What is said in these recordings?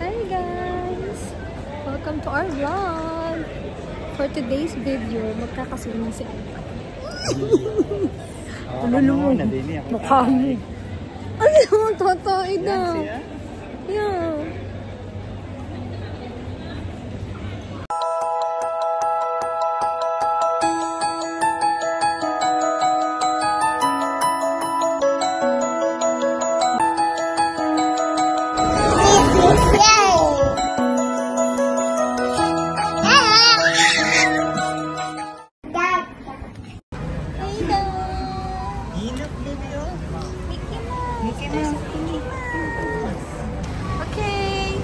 Hi guys! Welcome to our vlog! For today's video, magkakasunan si Lulunod. Mukha mo. Ano yung tatay daw? Yeah. Okay,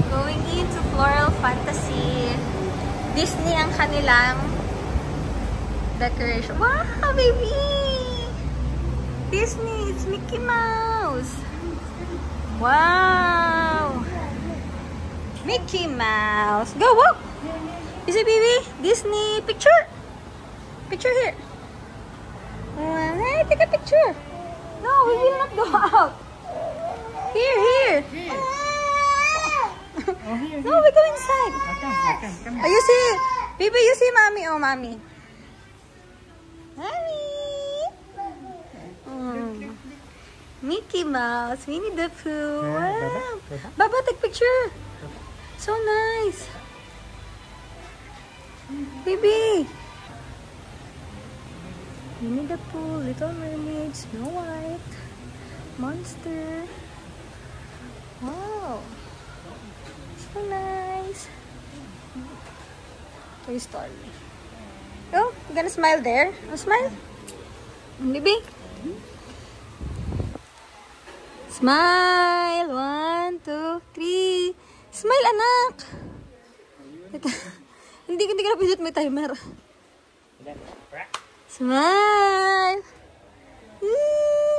going into Floral Fantasy. Disney ang kanilang decoration. Wow, baby! Disney, it's Mickey Mouse. Wow! Mickey Mouse. Go, walk! You see, baby? Disney picture. Picture here. Hey, take a picture. No, we will not go out. Here, here. Oh, here. No, we go inside. Come. Oh, you see, baby, you see, mommy. Oh, mommy. Mommy. Mickey Mouse, Winnie the Pooh. Wow. Baba, take picture. So nice. Baby. Winnie the Pooh, Little Mermaid, Snow White, Monster. Wow. So nice. Toy Story. Oh, you gonna smile there? Oh, smile. Baby. Smile. 1, 2, 3. Smile, anak. Hindi ka napindot, may timer. Smile.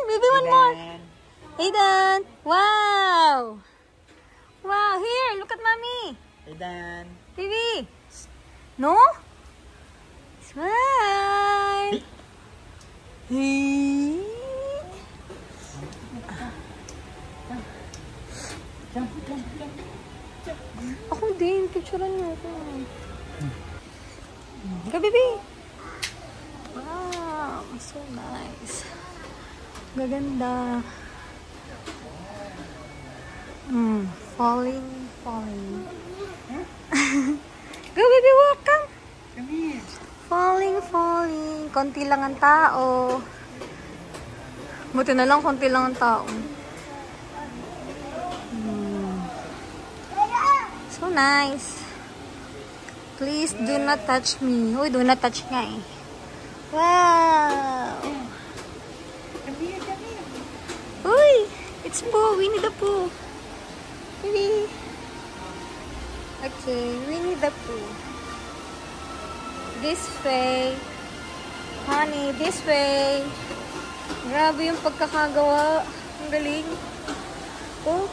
Baby, one more. Aiden. Wow. Wow, here, look at mommy. Aiden. Baby. No? Smile. Hey. Ako din, picturean mo ako. Go, baby. Wow, so nice. Gaganda. Falling. Go, baby, walk, come. Come here. Falling. Konti lang ang tao. Buti na lang, konti lang ang tao. So nice. Please do not touch me. Uy, do not touch nga eh. Wow. Come here. Uy, it's Pooh. Winnie the Pooh. Baby. Okay, Winnie the Pooh. This way. Honey, this way. Grabe yung pagkakagawa. Ang galing. Oh.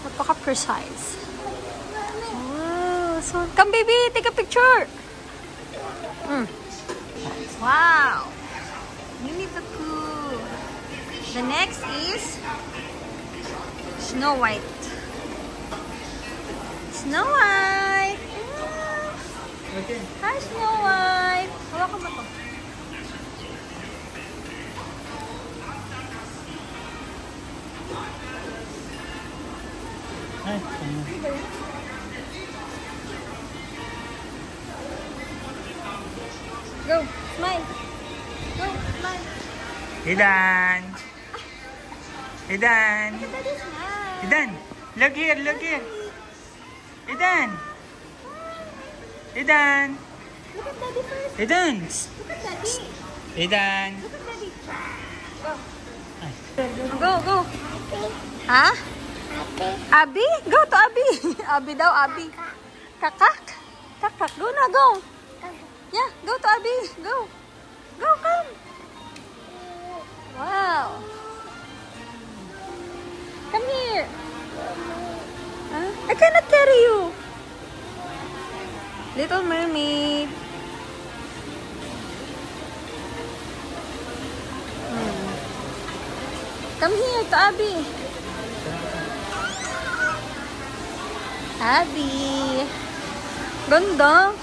Napaka-precise. Wow. So, come baby, take a picture. Wow. Winnie the Pooh. The next is Snow White. Snow White. Okay. Hi, Snow White. Hawakan mo to. Hi. Go, smile. Go, smile. Aiden. Daddy, smile. Aiden. Look here. Aiden. Look at Daddy first. Aiden. Look at Daddy. Aiden. Look at Daddy. Go. Ha? Abi? Go to Abi. Abi daw, Abi. Kakak. Go na, go. Yeah, go to Abi. Go. Go, come. Wow. Come here. Huh? I cannot carry you. Little Mermaid. Come here to Abby. Abby. Ganda.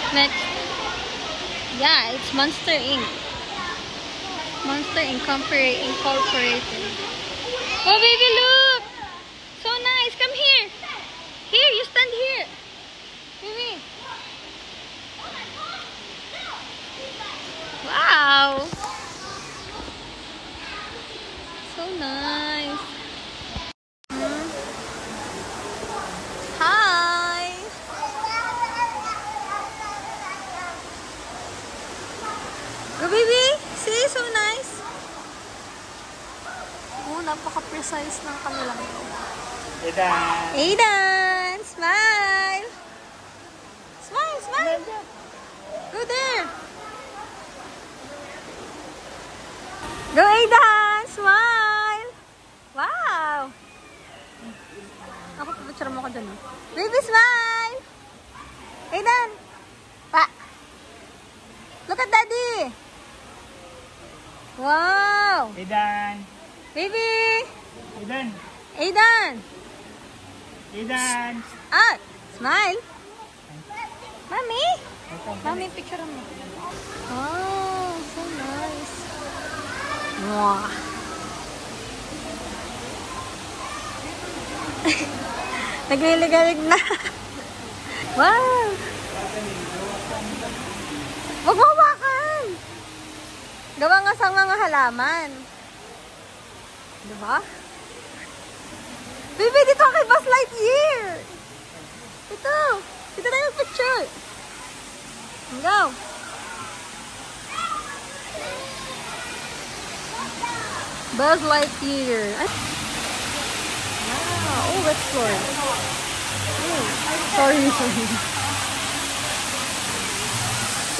Next. Yeah, it's Monster Inc. Monster Incorporated. Oh, baby, look! So nice. Come here. Here, you stand here. Baby. Wow. So nice. Hi. Go, baby. See, so nice. Oh, napaka-precise ng kanilang ito. Aidan. Aidan, smile. Smile, smile. Go there. Go, Aidan, smile. Wow. Ako, pipicture mo ko dun. Baby, smile. Aidan. Pa. Look at daddy. Wow. Aidan. Baby. Aidan. Aidan. Aidan. Ah, smile. Mommy. Mommy, picture mo. Oh, so nice. Wow. Naglilig-lig na. Wow. Huwag mo hawakan. Gawa nga sa mga halaman. Diba? Baby, dito kay Buzz Lightyear. Ito. Dito tayo picture. Go. Buzz Lightyear. Wow. Oh, wet floor. Oh, sorry.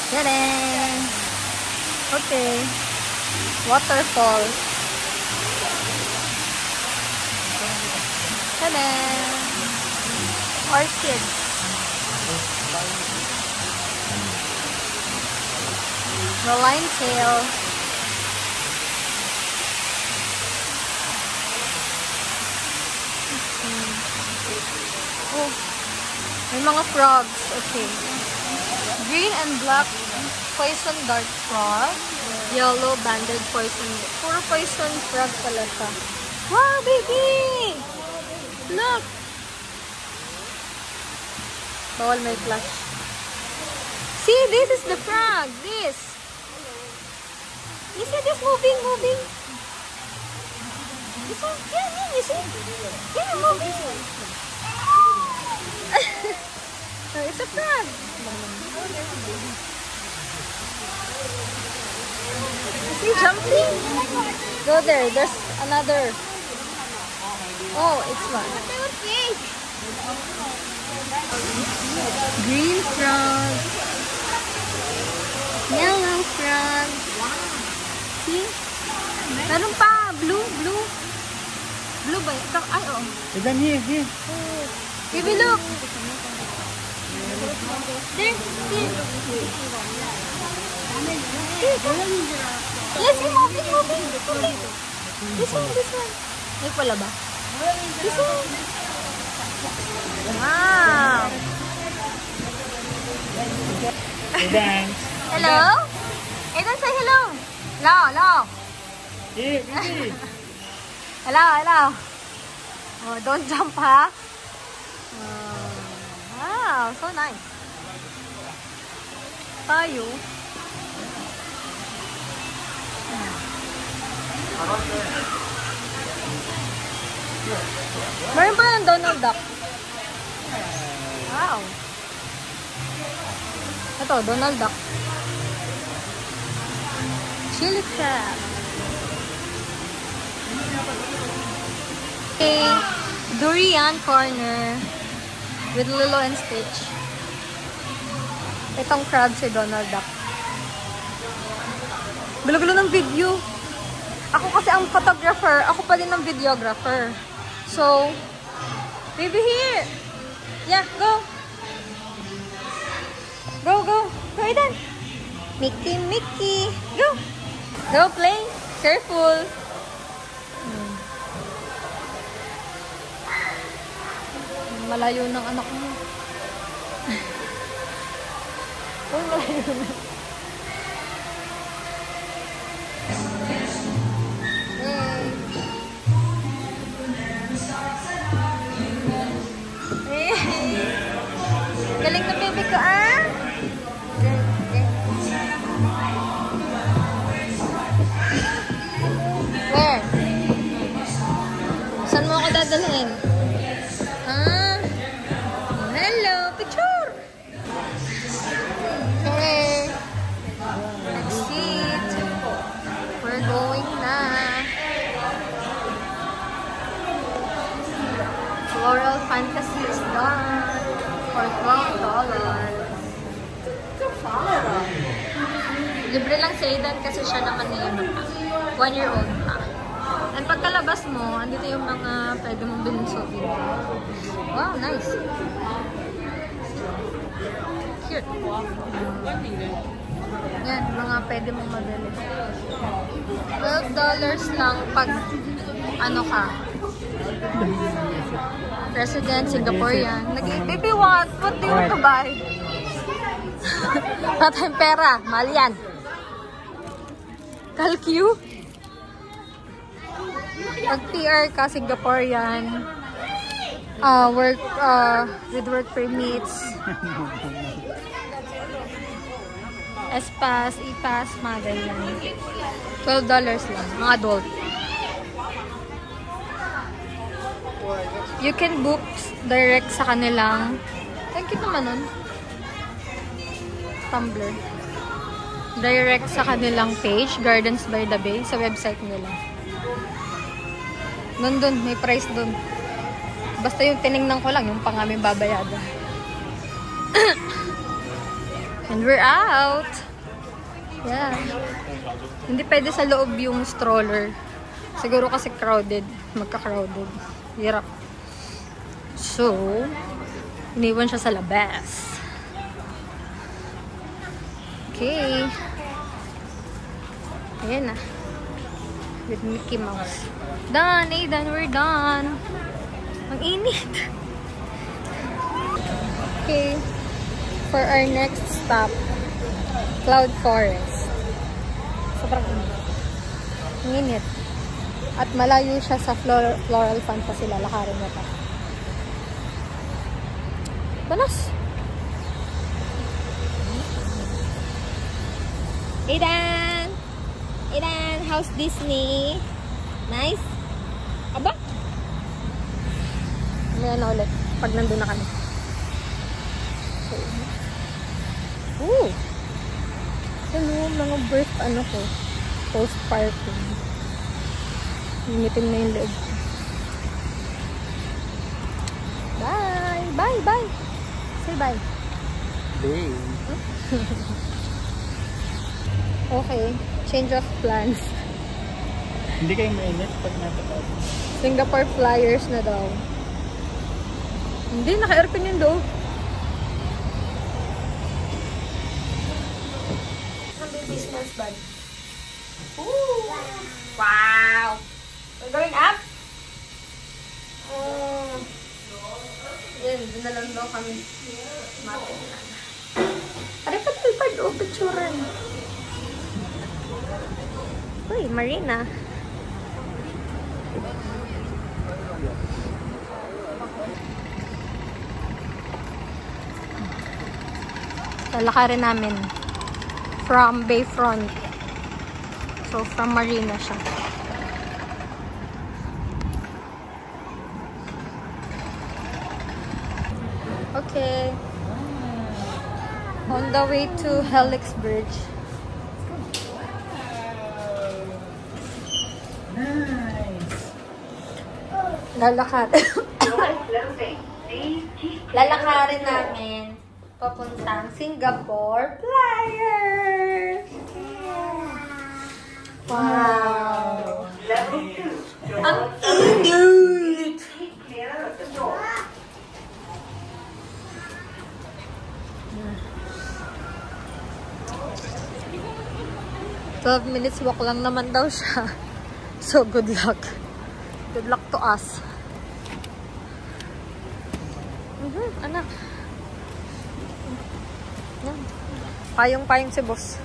Ta-da! Okay. Waterfall. Ta-da! Orchid. The line tail. Oh, may mga frogs. Okay. Green and black poison dart frog. Yellow banded poison. Puro poison frog pala siya. Wow, baby! Look! Bawal may flash. See, this is the frog. This. You see this moving? You see? Yeah, you see? Yeah, moving. No, it's a frog. Is he jumping? Go there. There's another. Oh, it's one. Green frog. Yellow frog. See? Meron pa. Blue. Blue ba? Ito. Ay, oh. Aidan, here. Baby, look. There. Yes, moving. This one. Ay, pala ba? This one. Wow. Aidan. Hello? Aidan, say hello. Hello. Here, baby. Hello. Oh, don't jump, ha? Wow, so nice. Tayo. Meron pa ng Donald Duck. Wow. Ito, Donald Duck. Chili crab. Okay. Durian corner with Lilo and Stitch. Itong crab si Donald Duck. Gulo-gulo ng video. Ako kasi ang photographer. Ako pa din ang videographer. So, baby, here. Yeah, go. Go, Aidan. Mickey. Go. Go, play. Careful. Malayo ng anak mo. Oh, malayo na. Galing na baby ko, ah! Where? Saan mo ako dadalhin? Ah! Hello! Picture! Okay. Let's eat. We're going na. Floral Fantasy is done. For $12. Libre lang si Aidan kasi siya naman yung 1-year-old pa. And pagkalabas mo, andito yung mga pwede mong bilhin souvenir. Wow, nice. Cute. Yan, mga pwede mong mabili. $12 lang pag ano ka. Resident, Singaporean. Baby, what? What do you want to buy? Wala tayong pera. Mahal yan. Kalkyu? Pag PR ka, Singaporean. Work, with work permits. S-Pass, E-Pass, mga ganyan. $12 lang. Mga adult. You can book direct sa kanilang. Thank you naman nun. Tumblr. Direct sa kanilang page, Gardens by the Bay, sa website nila. Nandun, may price dun. Basta yung tinignan ko lang, yung pang aming babayada. And we're out! Yeah. Hindi pwede sa loob yung stroller. Siguro kasi crowded. Magka-crowded. Hirap. So, iniwan siya sa labas. Okay. Ayan na. With Mickey Mouse. Done! Aidan, we're done! Ang init! Okay. For our next stop, Cloud Forest. Sobrang init. Ang init. At malayo siya sa Floral Fantasy. Lalakarin niya pa. Banas! Aidan! Aidan, how's Disney? Nice? Aba? May ano ulit. Pag nandun na kami. Ooh! Ano, mga birth, ano ko. Postpartum. Limitin na yung leg. Bye! Bye! Bye! Say bye. Bye. Okay. Change of plans. Hindi kayo mainit pag nasa loob. Singapore Flyers na daw. Hindi, naka-aircon yun daw. Ang business bag. Ooh! Wow! We're going up? Oh. Yan, doon na lang daw kami. Matingnan. Aray, pag o, picturean. Uy, Marina. Lalakarin namin from Bayfront. So, from Marina siya. Okay. On the way to Helix Bridge. Nice. Lalakarin namin papuntang Singapore Flyers. Wow. Ang init. 12 minutes walk lang naman daw siya. So, good luck. Good luck to us. Anak. Yan. Payong-payong si boss.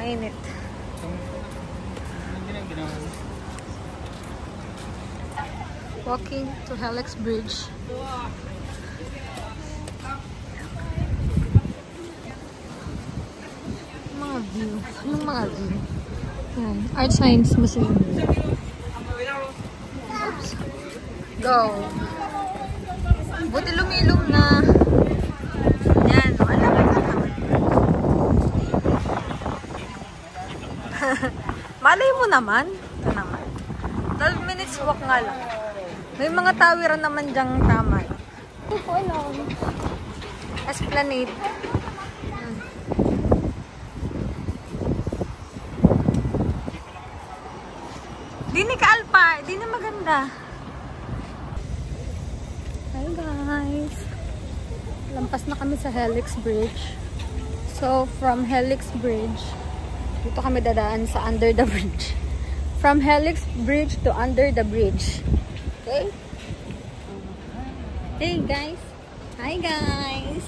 Mainit. Walking to Helix Bridge. Mga view. Anong mga view? Yan. Art Science Museum. Oops. Go. Buti lumilom na. Yan. Wala ka naman. Malay mo naman. Ito naman. 12 minutes walk nga lang. May mga tawiran naman dyang tama. Wala. Esplanade. Di ni ka-alpa. Di na maganda. Hi guys. Lampas na kami sa Helix Bridge. So, from Helix Bridge, dito kami dadaan sa under the bridge. From Helix Bridge to under the bridge. Okay? Hey guys. Hi guys.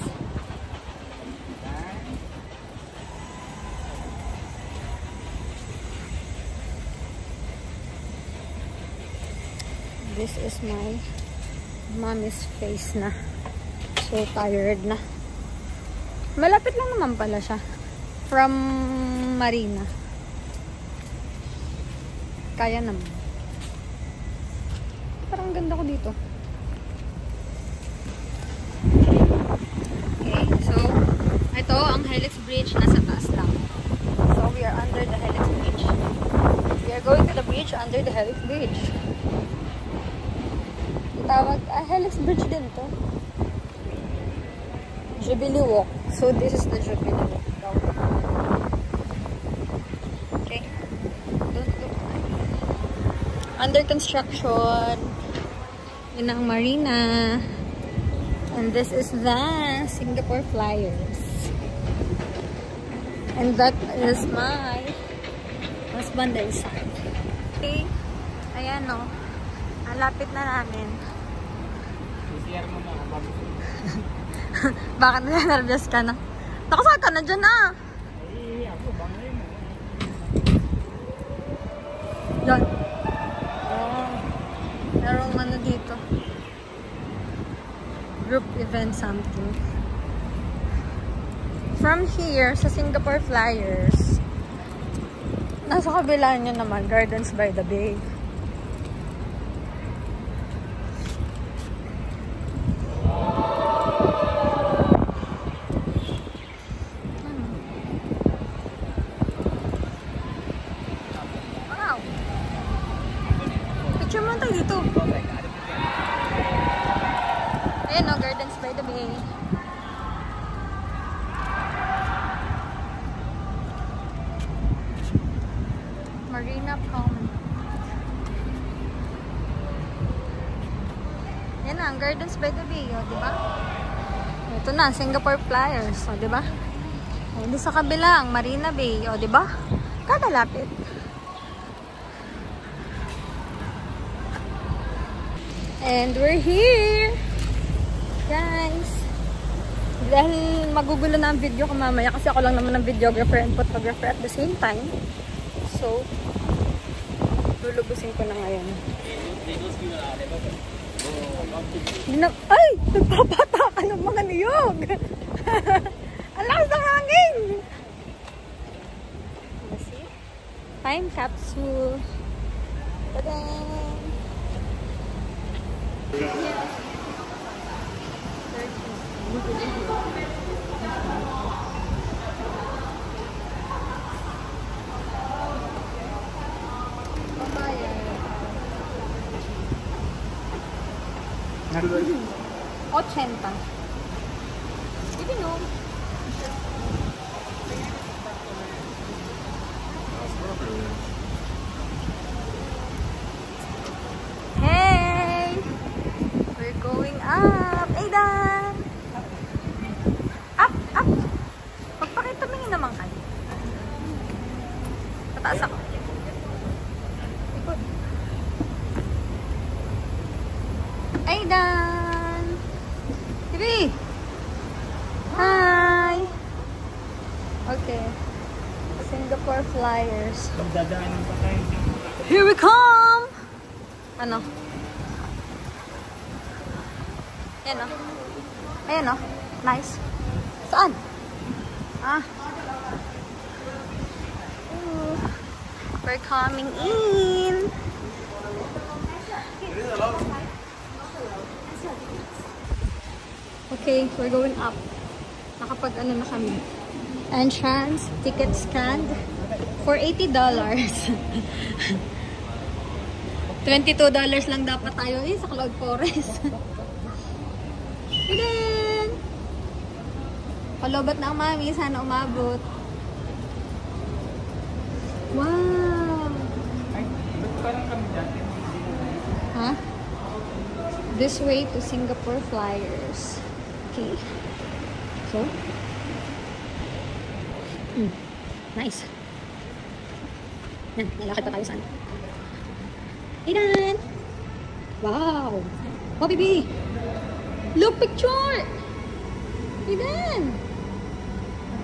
This is my mommy's face na. So tired na. Malapit lang naman pala siya. From Marina. Kaya naman. Parang ganda ko dito. Okay, so ito ang Helix Bridge, nasa taas lang. So we are under the Helix Bridge. We are going to the bridge under the Helix Bridge. Tawag, Helix Bridge din to. Jubilee Walk. So this is the Jubilee Walk. Okay. Don't look. Under construction. Yun ang Marina. And this is the Singapore Flyers. And that is my husband and son. Okay. Ayan o. Malapit na namin. Bakit na-nervous ka na? Nakasaka ka na dyan ah. Yan. Oh. Merong ano dito. Group event something. From here, sa Singapore Flyers, nasa kabila nyo naman, Gardens by the Bay. Picture mo tayo dito. Ayan o, Gardens by the Bay. Marina Promenade. Yan na, ang Gardens by the Bay, o, diba? Ito na, Singapore Flyers, o, diba? Hindi sa kabila, ang Marina Bay, o, diba? Kakalapit. And we're here, guys. Dahil magugulo na ang video ko mamaya kasi ako lang naman ang videographer and photographer at the same time. So, lulubusin ko na ngayon. Ay! Nagpapata ka ng mga niyog! Ang lakas ng hangin! Let's see. Time capsule. Ta-da! Ochenta. Hindi no. Hey! We're going up. Aidan! Up, up! Magpakitumingin naman kayo. Mataas ako. Ikot. Aidan! Bibi! Hi! Okay. Singapore Flyers. Dadaanan pa tayo. Here we come! Ano? Ayan o. Ayan o. Nice. Saan? Ah. Ooh. We're coming in. Okay, we're going up. Nakapag ano na kami. Entrance, ticket scanned for $80. $22 lang dapat tayo sa Cloud Forest. Again! Palobat na ang mami. Sana umabot. Wow! Ay, ba't parang kami dati? Huh? This way to Singapore Flyers. Okay. So? Nice. Yan, lalakad pa tayo saan. Idan! Wow! Oh, baby! Look, picture! Idan!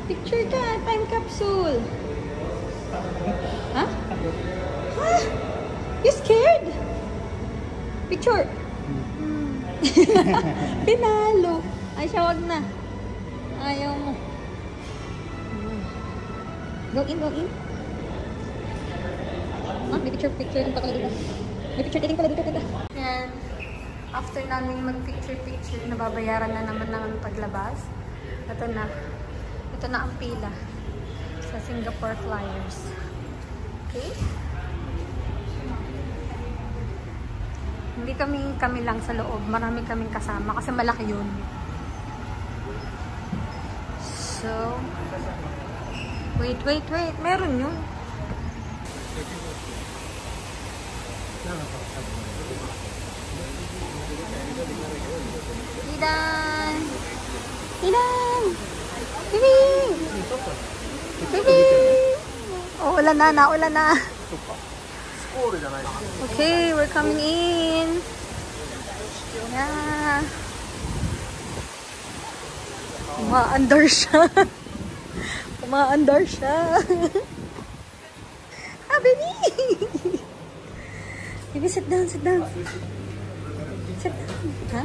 Picture ka! Time capsule! Huh? Huh? You scared? Picture! Pinalo! Ay, siya, wag na. Ayaw mo. Go in, go in. Ah, may picture lang pa pala dito. May picture taking pala dito, teka. Yan. After namin mag-picture, nababayaran na naman ng paglabas. Ito na. Ito na ang pila sa Singapore Flyers. Okay? Hindi kami lang sa loob. Marami kaming kasama kasi malaki yun. So, wait. Meron yun. Idan! Bibi! Bibi! Oh, ulan na. Okay, we're coming in. Yeah. Umaandar siya. Ah, baby! Baby, sit down. Sit down. Ha?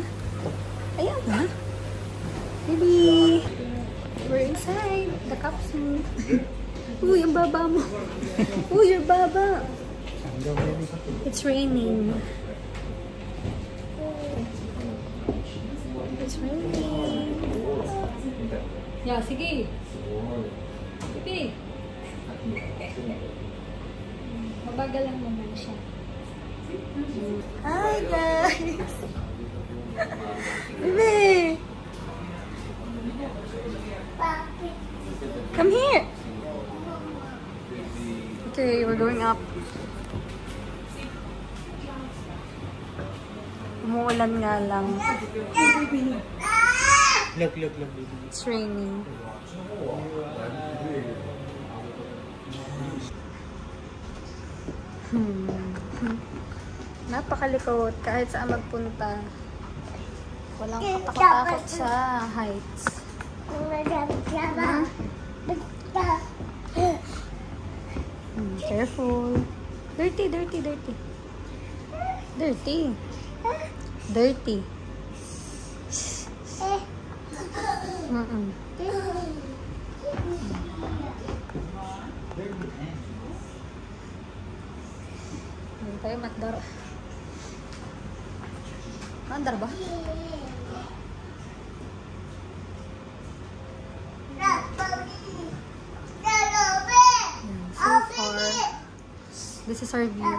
Ayan, ha? Baby! We're inside the capsule. Uy, ang baba mo. Uy, your baba. It's raining. It's raining. Yeah, sige. Pipi. Mabagal lang naman siya. Hi, guys! Pipi! Come here! Okay, we're going up. Umuulan nga lang. Look. It's raining. Napakalikot kahit saan magpunta. Walang katakot-takot sa heights. Careful. Dirty. Hindi tayo matdar. Mandar ba? So far, this is our view.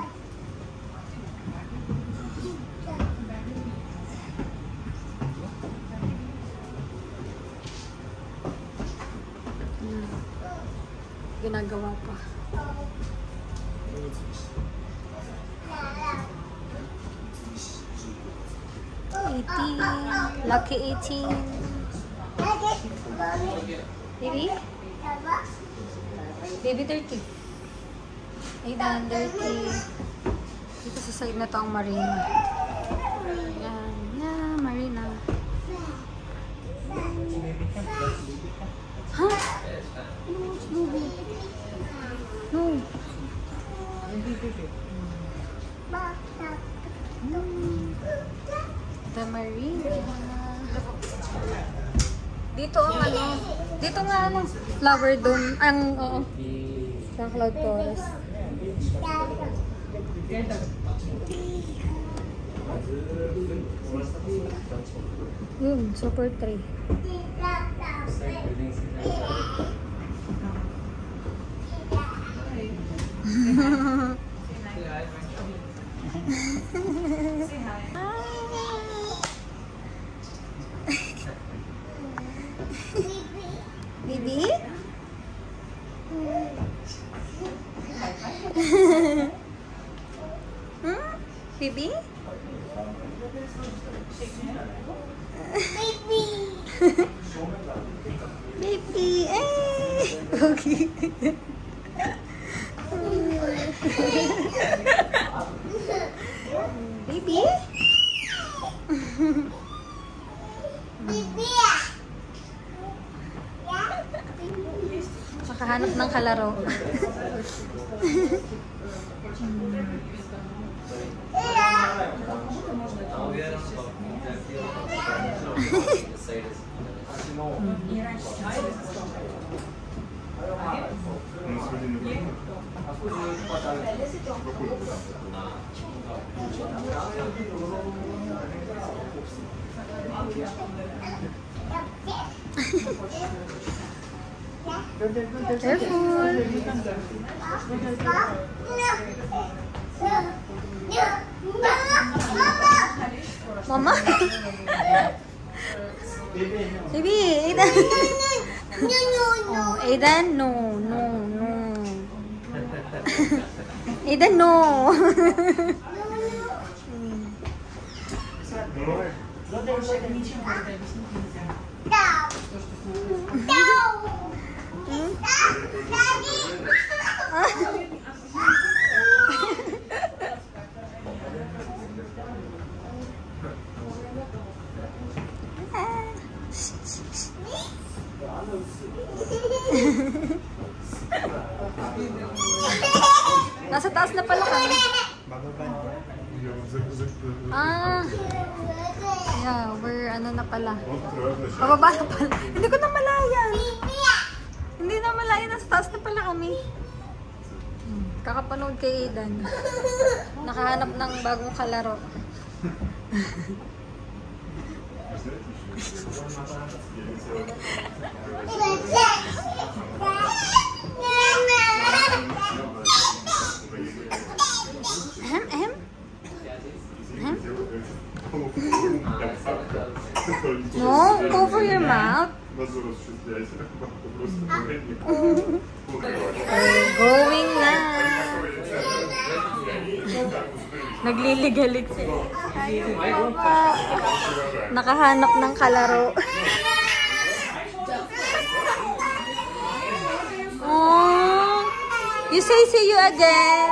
Ginagawa pa. 18. Lucky 18. Baby? Baby 30. Aidan, dirty. Dito sa side na to ang marina. Yan. Yeah, marina. Huh? No. The marina. Dito ang ano. Dito nga ano. Flower dome. Ang, oo. Sa Cloud Forest. Yun, super tree. Bibi? Bibi? Bibi, okay. Bibi? Makahanap ng kalaro. Careful. Mama? Baby, Aidan. Oh, Aidan, no. Aidan, no. Nasa taas na pala kami. Yeah, we're ano na pala. Pababa na pala. Hindi ko na malayan. Hindi na malayan. Nasa taas na pala kami. Kakapanood kay Aidan. Nakahanap ng bagong kalaro. No, cover your mouth. We're going na. Nagliligalig siya. Nakahanap ng kalaro. Oh, you say see you again.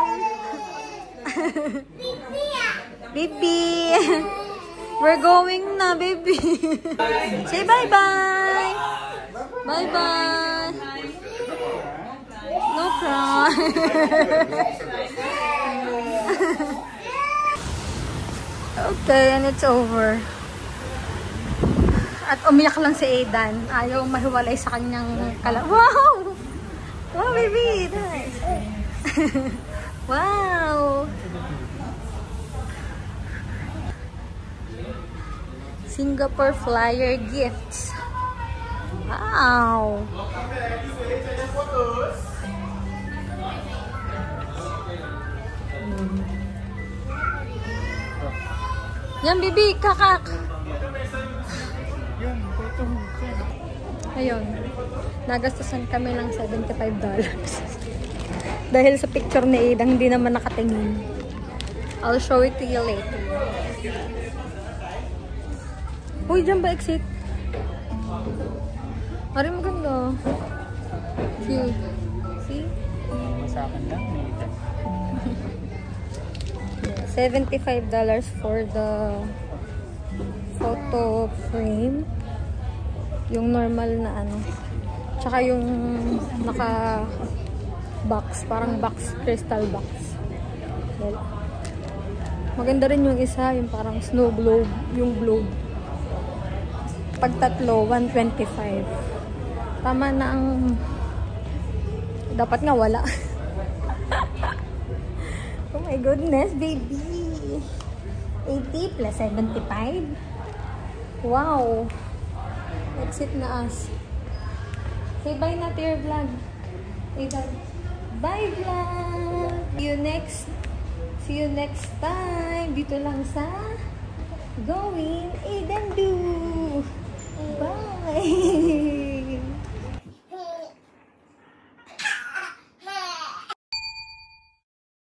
Baby. We're going na, baby. Say bye-bye. Bye-bye. No cry. Okay, and it's over. At umiyak lang si Aidan. Ayaw mahiwalay sa kanyang Wow! Wow, baby! Nice. Wow! Singapore Flyer gifts. Wow! Yan, bibi, kakak. Ayun. Nagastusan kami ng $75. Dahil sa picture ni Aidan, hindi naman nakatingin. I'll show it to you later. Uy, dyan ba exit? Ari, maganda. Cute. See? Masakan lang. $75 for the photo frame. Yung normal na ano. Tsaka yung naka box. Parang box. Crystal box. Well, maganda rin yung isa. Yung parang snow globe. Yung globe. Pag tatlo, $125. Tama na ang dapat nga wala. Oh my goodness, baby. 80 plus 75. Wow. That's it na us. Say bye na to your vlog. Say bye. Bye vlog. See you next time. Dito lang sa Going Aiden Do. Bye.